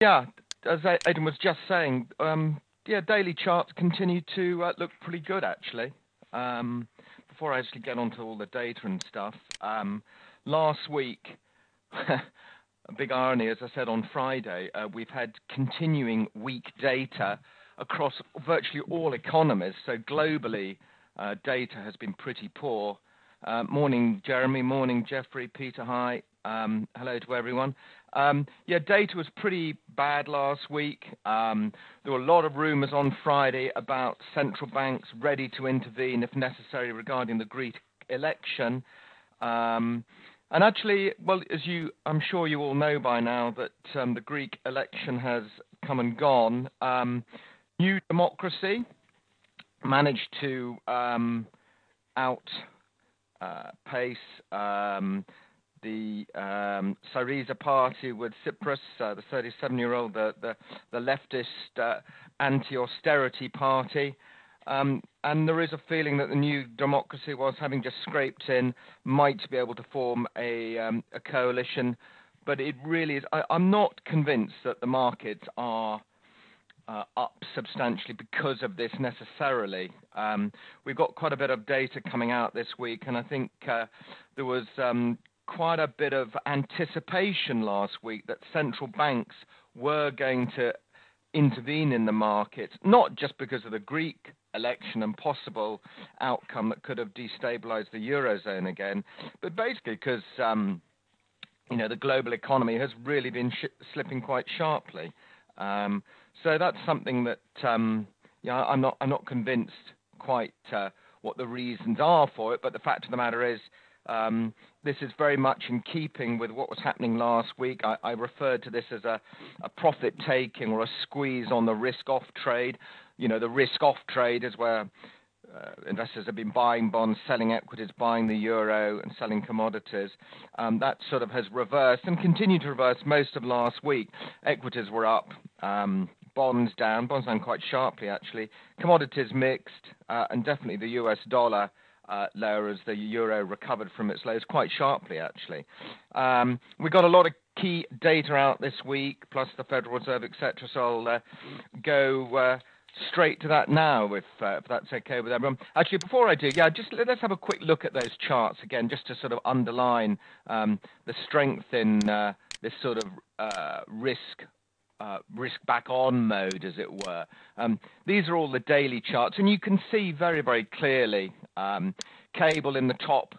Yeah, as Aidan was just saying, yeah, daily charts continue to look pretty good actually. Before I actually get onto all the data and stuff, last week, a big irony, as I said on Friday, we've had continuing weak data across virtually all economies. So globally, data has been pretty poor. Morning, Jeremy. Morning, Jeffrey. Peter, hi. Hello to everyone. Yeah, data was pretty bad last week. There were a lot of rumours on Friday about central banks ready to intervene if necessary regarding the Greek election. And actually, well, I'm sure you all know by now that the Greek election has come and gone. New Democracy managed to outpace the Syriza party with Tsipras, the 37-year-old, the leftist anti-austerity party. And there is a feeling that the New Democracy, whilst having just scraped in, might be able to form a coalition. But it really is. I'm not convinced that the markets are up substantially because of this necessarily. We've got quite a bit of data coming out this week, and I think there was quite a bit of anticipation last week that central banks were going to intervene in the market, not just because of the Greek election and possible outcome that could have destabilized the Eurozone again, but basically because the global economy has really been slipping quite sharply. So that's something that I'm not convinced quite what the reasons are for it, but the fact of the matter is this is very much in keeping with what was happening last week. I referred to this as a profit taking or a squeeze on the risk off trade. The risk off trade is where investors have been buying bonds, selling equities, buying the euro and selling commodities. That sort of has reversed and continued to reverse most of last week. Equities were up, bonds down quite sharply actually. Commodities mixed, and definitely the US dollar lower as the euro recovered from its lows quite sharply actually. We got a lot of key data out this week, plus the Federal Reserve, etc. So I'll go straight to that now, if that's okay with everyone. Actually, before I do, just let's have a quick look at those charts again, just to sort of underline the strength in this sort of risk back on mode, as it were. These are all the daily charts, and you can see very, very clearly cable in the top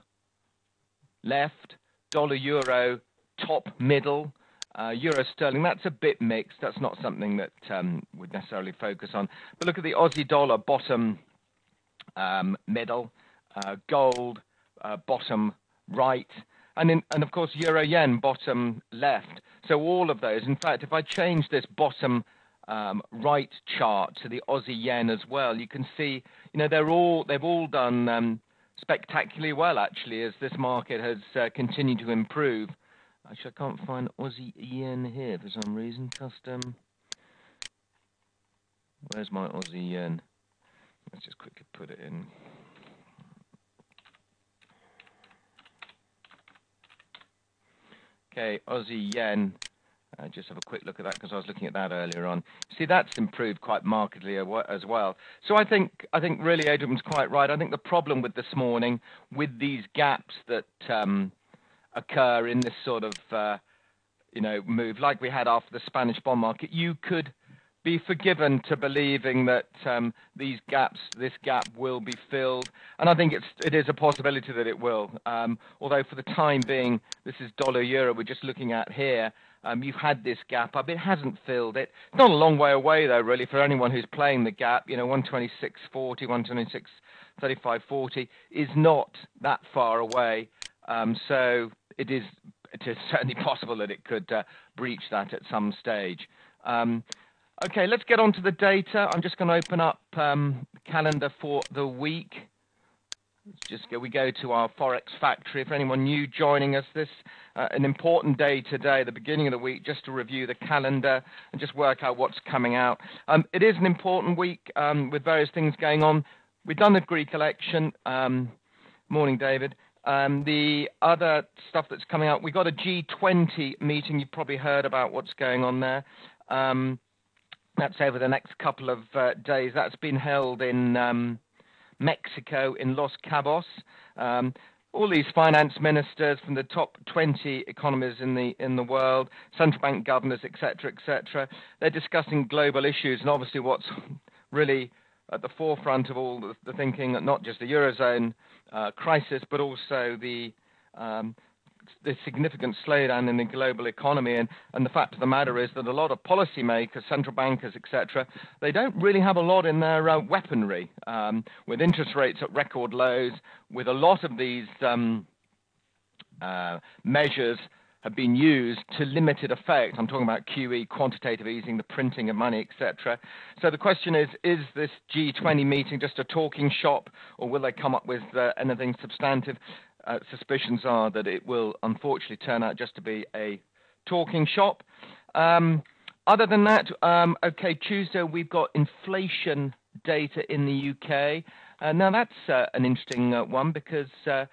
left, dollar euro top middle, euro sterling. That's a bit mixed. That's not something that we'd necessarily focus on. But look at the Aussie dollar bottom middle, gold bottom right, and of course euro yen bottom left. So all of those. In fact, if I change this bottom right chart to the Aussie yen as well, you can see they've all done spectacularly well actually, as this market has continued to improve. Actually, I can't find Aussie yen here for some reason. Custom. Where's my Aussie yen? Let's just quickly put it in. Okay, Aussie yen. Just have a quick look at that because I was looking at that earlier on. See, that's improved quite markedly as well. So I think really Adrian's quite right. I think the problem with this morning, with these gaps that occur in this sort of move, like we had after the Spanish bond market, you could be forgiven to believing that this gap will be filled, and I think it is a possibility that it will. Although for the time being, this is dollar euro we're just looking at here. You've had this gap up; it hasn't filled it. It's not a long way away though, really, for anyone who's playing the gap. 126.40, 126.35.40 is not that far away. So it is certainly possible that it could breach that at some stage. Okay, let's get on to the data. I'm just going to open up the calendar for the week. We go to our Forex Factory. For anyone new joining us, this an important day today, the beginning of the week, just to review the calendar and just work out what's coming out. It is an important week with various things going on. We've done the Greek election. Morning, David. The other stuff that's coming out, we got a G20 meeting. You've probably heard about what's going on there. That's over the next couple of days. That's been held in Mexico, in Los Cabos. All these finance ministers from the top 20 economies in the world, central bank governors, etc., they're discussing global issues, and obviously what's really at the forefront of all the thinking, not just the Eurozone crisis, but also the significant slowdown in the global economy. And the fact of the matter is that a lot of policymakers, central bankers, etc., they don't really have a lot in their weaponry. With interest rates at record lows, with a lot of these measures have been used to limited effect. I'm talking about QE, quantitative easing, the printing of money, etc. So the question is this G20 meeting just a talking shop, or will they come up with anything substantive? Suspicions are that it will unfortunately turn out just to be a talking shop. Other than that, Tuesday we've got inflation data in the UK. Now that's an interesting one because, and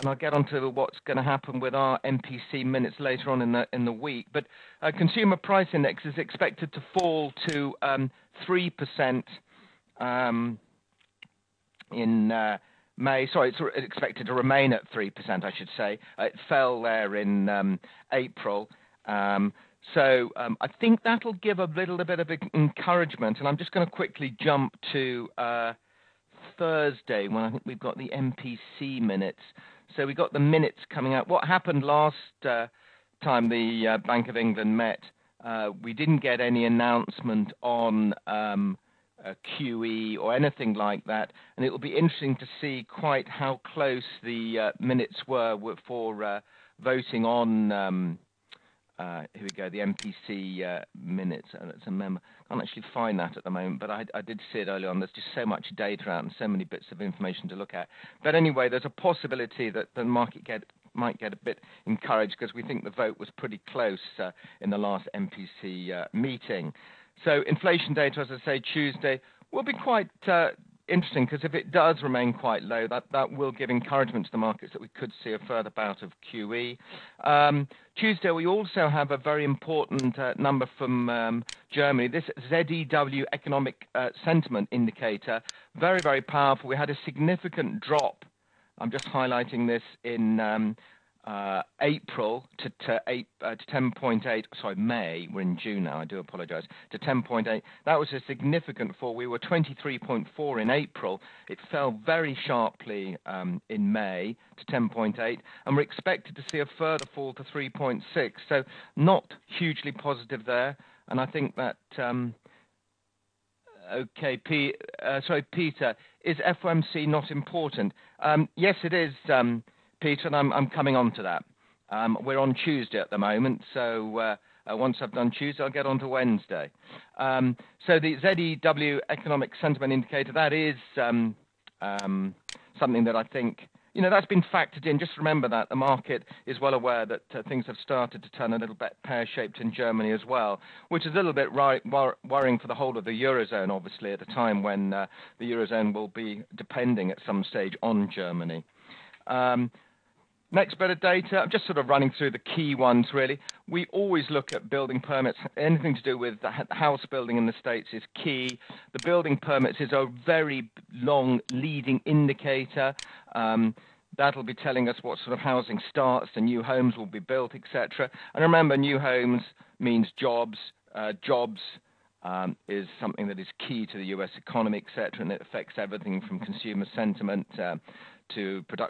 I'll get onto what's going to happen with our MPC minutes later on in the week. But consumer price index is expected to fall to 3% in May. Sorry, it's expected to remain at 3%, I should say. It fell there in April. So I think that'll give a little bit of encouragement. And I'm just going to quickly jump to Thursday when I think we've got the MPC minutes. So we got the minutes coming out. What happened last time the Bank of England met, we didn't get any announcement on QE or anything like that, and it will be interesting to see quite how close the minutes were for voting on here we go, the MPC minutes. Let's remember. I can't actually find that at the moment, but I did see it early on. There's just so much data out and so many bits of information to look at. But anyway, there's a possibility that the market might get a bit encouraged because we think the vote was pretty close in the last MPC meeting. So inflation data, as I say, Tuesday will be quite interesting because if it does remain quite low, that will give encouragement to the markets that we could see a further bout of QE. Tuesday, we also have a very important number from Germany. This ZEW economic sentiment indicator, very, very powerful. We had a significant drop. I'm just highlighting this in April to 10.8. Sorry, May. We're in June now. I do apologise. To 10.8. That was a significant fall. We were 23.4 in April. It fell very sharply in May to 10.8, and we're expected to see a further fall to 3.6. So not hugely positive there. And I think that. Peter, is FOMC not important? Yes, it is. Peter, and I'm coming on to that. We're on Tuesday at the moment, so once I've done Tuesday, I'll get on to Wednesday. So the ZEW Economic Sentiment Indicator, that is something that I think, that's been factored in. Just remember that the market is well aware that things have started to turn a little bit pear-shaped in Germany as well, which is a little bit worrying for the whole of the Eurozone, obviously, at a time when the Eurozone will be depending at some stage on Germany. Next bit of data, I'm just sort of running through the key ones, really. We always look at building permits. Anything to do with the house building in the States is key. The building permits is a very long leading indicator. That'll be telling us what sort of housing starts, the new homes will be built, etc. And remember, new homes means jobs. Jobs is something that is key to the US economy, etc., and it affects everything from consumer sentiment to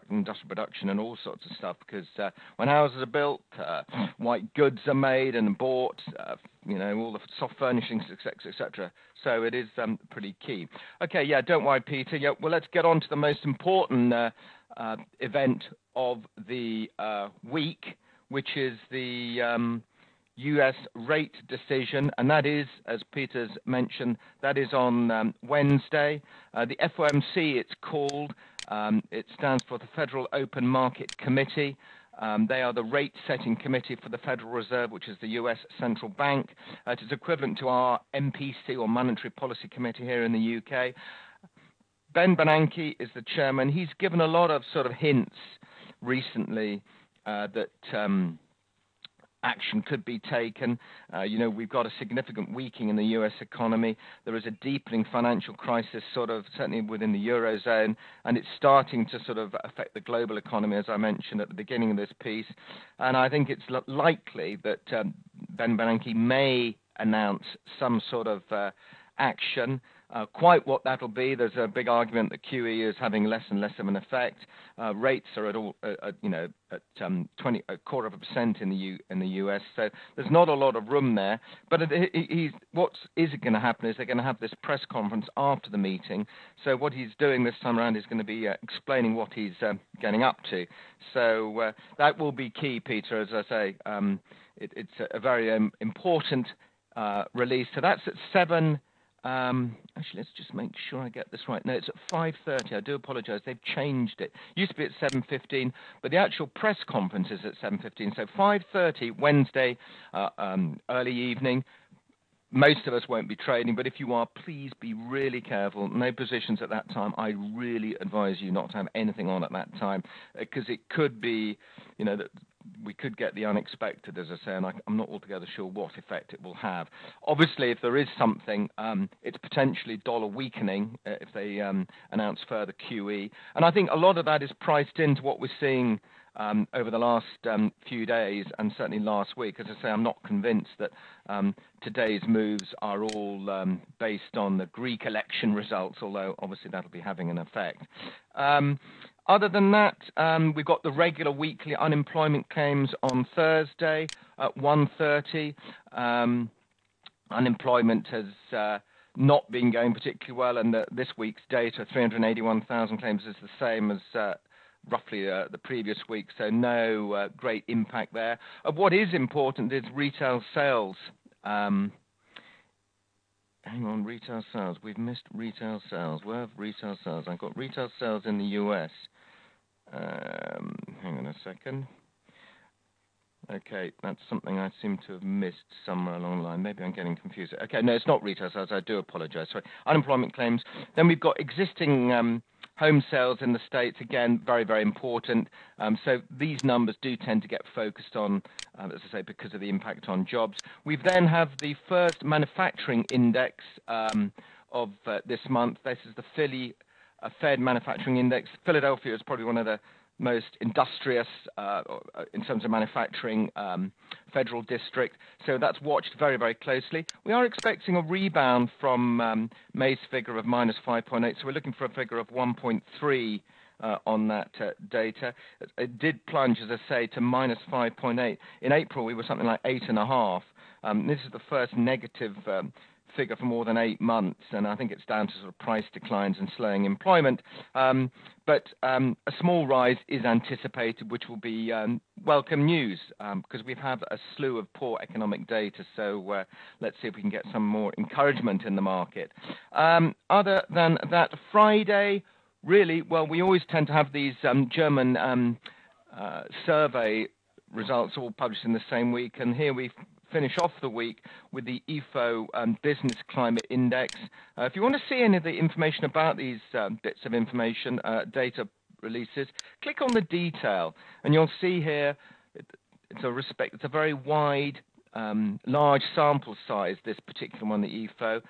industrial production and all sorts of stuff, because when houses are built, white goods are made and bought, all the soft furnishings, etc. So it is pretty key. Okay, don't worry, Peter. Well, let's get on to the most important event of the week, which is the US rate decision, and that is, as Peter's mentioned, that is on Wednesday. The FOMC, it's called. It stands for the Federal Open Market Committee. They are the rate-setting committee for the Federal Reserve, which is the US Central Bank. It is equivalent to our MPC, or Monetary Policy Committee, here in the UK. Ben Bernanke is the chairman. He's given a lot of sort of hints recently that action could be taken. We've got a significant weakening in the US economy. There is a deepening financial crisis, sort of certainly within the Eurozone, and it's starting to sort of affect the global economy, as I mentioned at the beginning of this piece. And I think it's likely that Ben Bernanke may announce some sort of action. Quite what that'll be, there's a big argument that QE is having less and less of an effect. Rates are at 0.25% in the US, so there's not a lot of room there. But what is going to happen is they're going to have this press conference after the meeting. So what he's doing this time around is going to be explaining what he's getting up to. So that will be key, Peter. As I say, it's a very important release. So that's at 7. Actually, let's just make sure I get this right. No, it's at 5:30. I do apologise. They've changed it. Used to be at 7:15, but the actual press conference is at 7:15. So 5:30 Wednesday, early evening. Most of us won't be trading, but if you are, please be really careful. No positions at that time. I really advise you not to have anything on at that time, because it could be, that we could get the unexpected, as I say, and I'm not altogether sure what effect it will have. Obviously, if there is something, it's potentially dollar weakening if they announce further QE. And I think a lot of that is priced into what we're seeing over the last few days and certainly last week. As I say, I'm not convinced that today's moves are all based on the Greek election results, although obviously that'll be having an effect. Other than that, we've got the regular weekly unemployment claims on Thursday at 1:30. Unemployment has not been going particularly well, and this week's data, 381,000 claims, is the same as roughly the previous week, so no great impact there. What is important is retail sales. Hang on, retail sales. We've missed retail sales. Where have retail sales? I've got retail sales in the US. Hang on a second. Okay, that's something I seem to have missed somewhere along the line. Maybe I'm getting confused. Okay, no, it's not retail sales. I do apologise. Sorry. Unemployment claims. Then we've got existing home sales in the States. Again, very, very important. So these numbers do tend to get focused on, as I say, because of the impact on jobs. We then have the first manufacturing index of this month. This is the Philly Fed Manufacturing Index. Philadelphia is probably one of the most industrious in terms of manufacturing federal district. So that's watched very, very closely. We are expecting a rebound from May's figure of minus 5.8. So we're looking for a figure of 1.3 on that data. It did plunge, as I say, to minus 5.8. In April, we were something like 8.5. This is the first negative figure for more than 8 months, and I think it's down to sort of price declines and slowing employment. But a small rise is anticipated, which will be welcome news, because we've had a slew of poor economic data. So let's see if we can get some more encouragement in the market. Other than that, Friday, really, well, we always tend to have these German survey results all published in the same week, and here we finish off the week with the IFO Business Climate Index. If you want to see any of the information about these bits of information, data releases, click on the detail, and you'll see here it's a very wide, large sample size, this particular one, the IFO,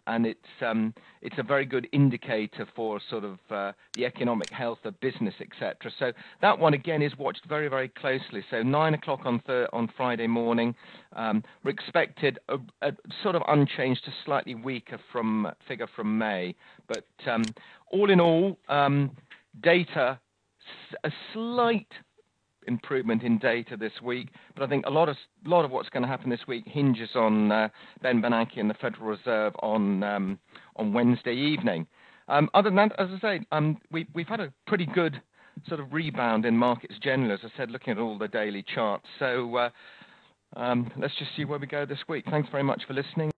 and it's a very good indicator for sort of the economic health of business, etc. So that one again is watched very, very closely. So 9 o'clock on Friday morning, we're expected a sort of unchanged to slightly weaker figure from May, but all in all, data, a slight improvement in data this week, but I think a lot of what's going to happen this week hinges on Ben Bernanke and the Federal Reserve on Wednesday evening. Other than that, as I say, we've had a pretty good sort of rebound in markets generally, as I said, looking at all the daily charts. So let's just see where we go this week. Thanks very much for listening.